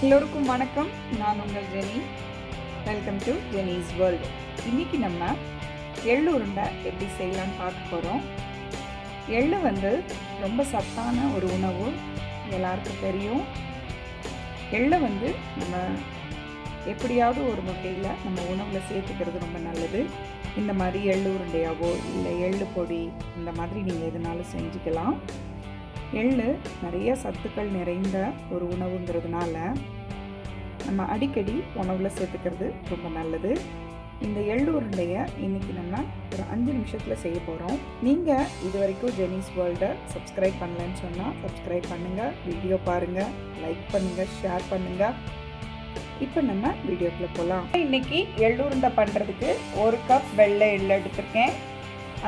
எல்லோருக்கும் வணக்கம். நான் உங்கள் Jeni. Welcome to Jeni's world. இன்றைக்கி நம்ம எள்ளு உருண்டை எப்படி செய்யலான்னு பார்க்க போகிறோம். எள்ளு ரொம்ப சத்தான ஒரு உணவு, எல்லாருக்கும் தெரியும். எள்ளை நம்ம எப்படியாவது ஒரு வகையில் நம்ம உணவில் சேர்த்துக்கிறது ரொம்ப நல்லது. இந்த மாதிரி எள்ளு உருண்டையாவோ இல்லை எள்ளு பொடி இந்த மாதிரி நீங்கள் எதுனாலும் செஞ்சுக்கலாம். எள்ளு நிறைய சத்துக்கள் நிறைந்த ஒரு உணவுங்கிறதுனால நம்ம அடிக்கடி உணவில் சேர்த்துக்கிறது ரொம்ப நல்லது. இந்த எள்ளு உருண்டையை இன்றைக்கி நம்ம ஒரு 5 நிமிஷத்தில் செய்ய போகிறோம். நீங்கள் இது வரைக்கும் ஜெனிஸ் வேர்ல்டை சப்ஸ்கிரைப் பண்ணலன்னு சொன்னால் சப்ஸ்கிரைப் பண்ணுங்கள், வீடியோ பாருங்கள், லைக் பண்ணுங்கள், ஷேர் பண்ணுங்கள். இப்போ நம்ம வீடியோக்குள்ளே போகலாம். இன்றைக்கி எள்ளு உருண்டை பண்ணுறதுக்கு 1 கப் வெள்ளை எள்ளு எடுத்துருக்கேன்.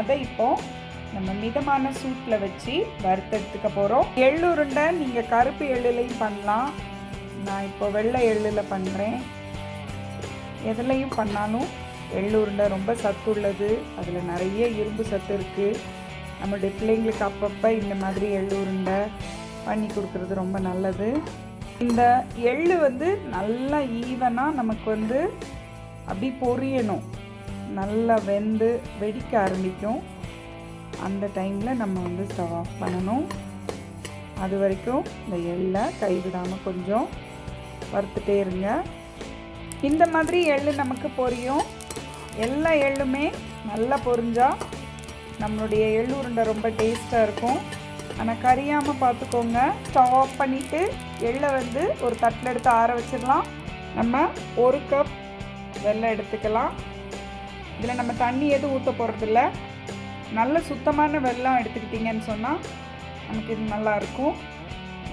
அதை இப்போது நம்ம மிதமான சூட்டில் வச்சு வறுத்தெடுத்துக்க போகிறோம். எள்ளு உருண்டை நீங்கள் கருப்பு எள்ளுலையும் பண்ணலாம். நான் இப்போ வெள்ளை எள்ளில் பண்ணுறேன். எதுலையும் பண்ணாலும் எள்ளு உருண்டை ரொம்ப சத்து உள்ளது. அதில் நிறைய இரும்பு சத்து இருக்குது. நம்மளுடைய பிள்ளைங்களுக்கு அப்பப்போ இந்த மாதிரி எள்ளு உருண்டை பண்ணி கொடுக்குறது ரொம்ப நல்லது. இந்த எள்ளு நல்லா ஈவனாக நமக்கு அப்படி பொரியணும். நல்லா வெந்து வெடிக்க ஆரம்பிக்கும். அந்த டைமில் நம்ம ஸ்டவ் ஆஃப் பண்ணணும். அது வரைக்கும் இந்த எள்ளை கைவிடாமல் கொஞ்சம் வறுத்துட்டே இருங்க. இந்த மாதிரி எள்ளு நமக்கு பொரியும். எல்லா எள்ளுமே நல்லா பொரிஞ்சால் நம்மளுடைய எள்ளு உருண்டை ரொம்ப டேஸ்ட்டாக இருக்கும். ஆனால் கரியாமல் பார்த்துக்கோங்க. ஸ்டவ் ஆஃப் பண்ணிவிட்டு எள்ளை ஒரு தட்டில் எடுத்து ஆற வச்சிடலாம். நம்ம 1 கப் வெல்லம் எடுத்துக்கலாம். இதில் நம்ம தண்ணி எதுவும் ஊற்ற போகிறதில்ல. நல்ல சுத்தமான வெல்லம் எடுத்துக்கிட்டிங்கன்னு சொன்னால் நமக்கு இது நல்லாயிருக்கும்.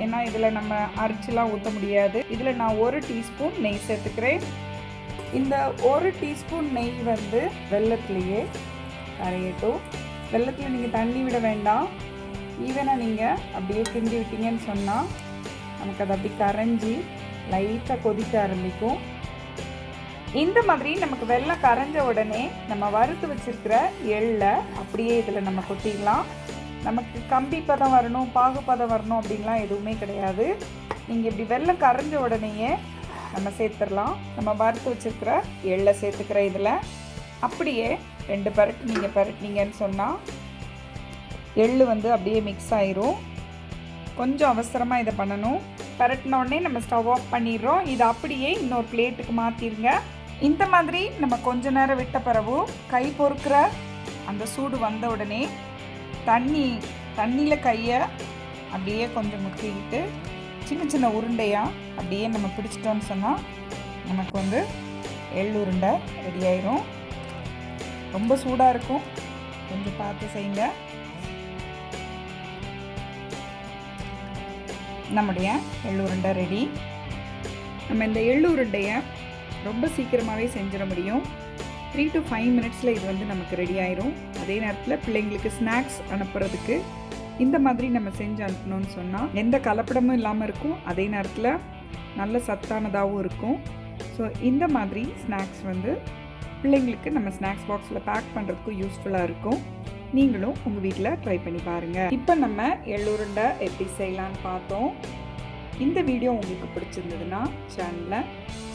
ஏன்னா இதில் நம்ம அரைச்சிலாம் ஊற்ற முடியாது. இதில் நான் 1 டீஸ்பூன் நெய் சேர்த்துக்கிறேன். இந்த 1 டீஸ்பூன் நெய் வெல்லத்துலேயே கரையட்டும். வெல்லத்தில் நீங்கள் தண்ணி விட வேண்டாம். ஈவனாக நீங்கள் அப்படியே கிண்டி விட்டீங்கன்னு சொன்னால் நமக்கு அது அப்படி கரைஞ்சி லைட்டாக கொதிக்க ஆரம்பிக்கும். இந்த மாதிரி நமக்கு வெல்லம் கரைஞ்ச உடனே நம்ம வறுத்து வச்சுருக்கிற எள்ளை அப்படியே இதில் நம்ம கொட்டிடலாம். நமக்கு கம்பி பதம் வரணும், பாகு பதம் வரணும் அப்படின்லாம் எதுவுமே கிடையாது. நீங்கள் இப்படி வெல்லம் கரைஞ்ச உடனேயே நம்ம சேர்த்துடலாம். நம்ம வறுத்து வச்சுருக்கிற எள்ளை சேர்த்துக்கிற இதில் அப்படியே 2 பரட்டு நீங்கள் பரட்டினீங்கன்னு சொன்னால் எள்ளு அப்படியே மிக்ஸ் ஆயிரும். கொஞ்சம் அவசரமாக இதை பண்ணணும். பரட்டின உடனே நம்ம ஸ்டவ் ஆஃப் பண்ணிடுறோம். இதை அப்படியே இன்னொரு பிளேட்டுக்கு மாற்றிடுங்க. இந்த மாதிரி நம்ம கொஞ்ச நேரம் விட்ட பிறகு கை பொறுக்கிற அந்த சூடு வந்த உடனே தண்ணியில் கையை அப்படியே கொஞ்சம் முக்கிக்கிட்டு சின்ன சின்ன உருண்டையாக அப்படியே நம்ம பிடிச்சிட்டோன்னு சொன்னால் நமக்கு எள்ளு உருண்டை ரெடி ஆயிரும். ரொம்ப சூடாக இருக்கும், கொஞ்சம் பார்த்து செய்யுங்க. நம்முடைய எள்ளு உருண்டை ரெடி. நம்ம இந்த எள்ளு உருண்டையை ரொம்ப சீக்கிரமாகவே செஞ்சிட முடியும். 3 to 5 மினிட்ஸில் இது நமக்கு ரெடி ஆயிரும். அதே நேரத்தில் பிள்ளைங்களுக்கு ஸ்நாக்ஸ் அனுப்புறதுக்கு இந்த மாதிரி நம்ம செஞ்சு அனுப்பணும்னு சொன்னால் எந்த கலப்படமும் இல்லாமல் இருக்கும். அதே நேரத்தில் நல்ல சத்தானதாகவும் இருக்கும். ஸோ இந்த மாதிரி ஸ்நாக்ஸ் பிள்ளைங்களுக்கு நம்ம ஸ்நாக்ஸ் பாக்ஸில் பேக் பண்ணுறதுக்கும் யூஸ்ஃபுல்லாக இருக்கும். நீங்களும் உங்கள் வீட்டில் ட்ரை பண்ணி பாருங்கள். இப்போ நம்ம எள்ளு உருண்டை எப்படி செய்யலான்னு பார்த்தோம். இந்த வீடியோ உங்களுக்கு பிடிச்சிருந்ததுன்னா சேனலை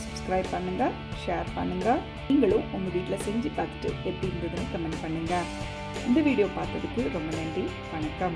சப்ஸ்கிரைப் பண்ணுங்கள், ஷேர் பண்ணுங்கள். நீங்களும் உங்கள் வீட்டில் செஞ்சு பார்த்துட்டு எப்படி இருந்ததுன்னு கமெண்ட் பண்ணுங்கள். இந்த வீடியோ பார்த்ததுக்கு ரொம்ப நன்றி. வணக்கம்.